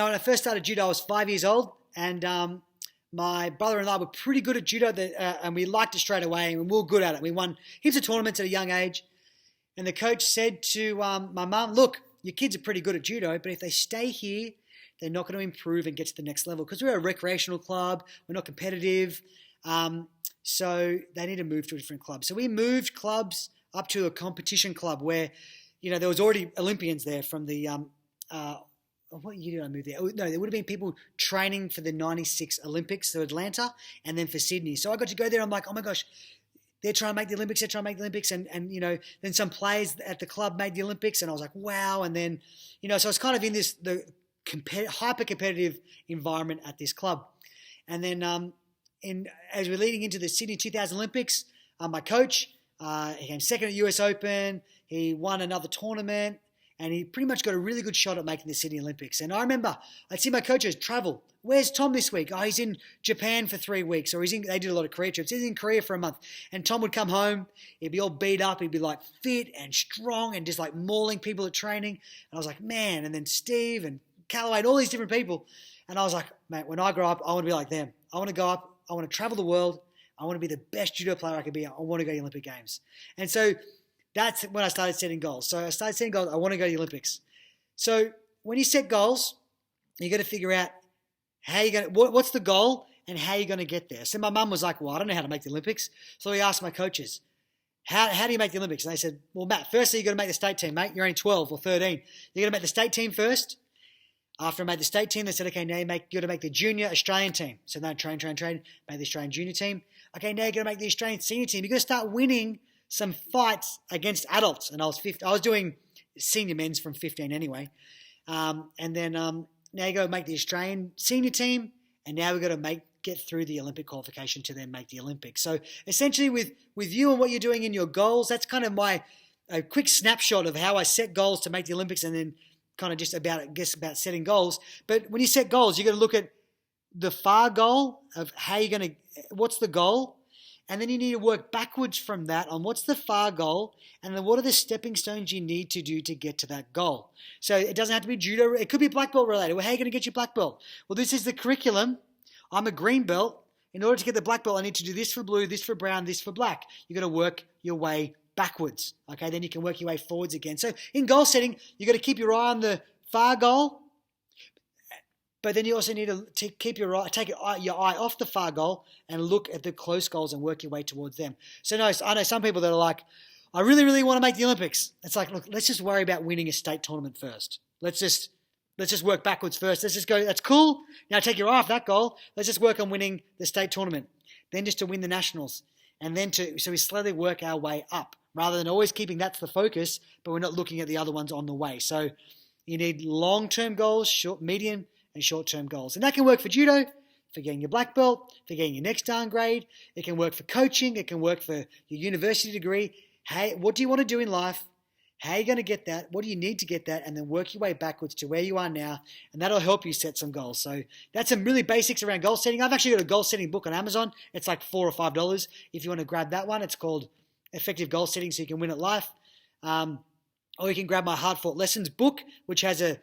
when I first started judo, I was 5 years old, and my brother and I were pretty good at judo, and we liked it straight away, and we were good at it. We won heaps of tournaments at a young age, and the coach said to my mum, look, your kids are pretty good at judo, but if they stay here, they're not going to improve and get to the next level because we're a recreational club, we're not competitive, so they need to move to a different club. So we moved clubs up to a competition club where, there was already Olympians there from the what year did I move there? No, there would have been people training for the 96 Olympics, so Atlanta, and then for Sydney. So I got to go there. I'm like, oh my gosh, they're trying to make the Olympics. And then some players at the club made the Olympics, and I was like, wow. And then, so I was kind of in the hyper competitive environment at this club. And then as we're leading into the Sydney 2000 Olympics, my coach, he came second at US Open. He won another tournament. And he pretty much got a really good shot at making the Sydney Olympics. And I remember I'd see my coaches travel. Where's Tom this week? Oh, he's in Japan for 3 weeks. Or they did a lot of career trips. He's in Korea for a month. And Tom would come home. He'd be all beat up. He'd be like fit and strong and just like mauling people at training. And I was like, man. And then Steve and Callaway and all these different people. And I was like, mate, when I grow up, I want to be like them. I want to go up. I want to travel the world. I want to be the best judo player I can be. I want to go to the Olympic Games. And so that's when I started setting goals. So I started setting goals. I want to go to the Olympics. So when you set goals, you got to figure out how you're going to, what's the goal and how you're going to get there. So my mum was like, well, I don't know how to make the Olympics. So we asked my coaches, how do you make the Olympics? And they said, well, Matt, firstly, you got to make the state team, mate. You're only 12 or 13. You got to make the state team first. After I made the state team, they said, okay, now you got to make the junior Australian team. So then train, made the Australian junior team. Okay, now you got to make the Australian senior team. You got to start winning some fights against adults, and I was doing senior men's from 15 anyway, and then now you got to make the Australian senior team, and now we've got to get through the Olympic qualification to then make the Olympics. So essentially, with you and what you're doing in your goals, that's kind of a quick snapshot of how I set goals to make the Olympics, and then kind of just about setting goals. But when you set goals, you got to look at the far goal of how you're going to, what's the goal. And then you need to work backwards from that on what's the far goal and then what are the stepping stones you need to do to get to that goal. So it doesn't have to be judo. It could be black belt related. Well, how are you going to get your black belt? Well, this is the curriculum. I'm a green belt. In order to get the black belt, I need to do this for blue, this for brown, this for black. You're going to work your way backwards. Okay, then you can work your way forwards again. So in goal setting, you've got to keep your eye on the far goal. But then you also need to keep your eye off the far goal and look at the close goals and work your way towards them. So I know some people that are like, I really, really want to make the Olympics. It's like, look, let's just worry about winning a state tournament first. Let's just work backwards first. Let's just go, that's cool. Now take your eye off that goal. Let's just work on winning the state tournament. Then just to win the nationals. And then so we slowly work our way up rather than always keeping that's the focus, but we're not looking at the other ones on the way. So you need long-term goals, short, medium, and short-term goals. And that can work for judo, for getting your black belt, for getting your next dan grade. It can work for coaching. It can work for your university degree. Hey, what do you want to do in life? How are you going to get that? What do you need to get that? And then work your way backwards to where you are now. And that'll help you set some goals. So that's some really basics around goal setting. I've actually got a goal setting book on Amazon. It's like $4 or $5. If you want to grab that one, it's called Effective Goal Setting So You Can Win at Life. Or you can grab my Hard-Fought Lessons book, which has a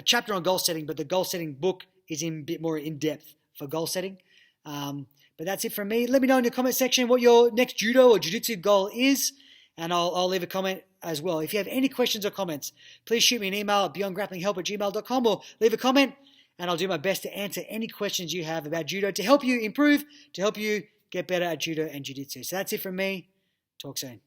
chapter on goal setting, but the goal setting book is a bit more in depth for goal setting. But that's it from me. Let me know in the comment section what your next judo or jiu-jitsu goal is, and I'll leave a comment as well. If you have any questions or comments, please shoot me an email at beyondgrapplinghelp@gmail.com or leave a comment, and I'll do my best to answer any questions you have about judo to help you improve, to help you get better at judo and jiu-jitsu. So that's it from me. Talk soon.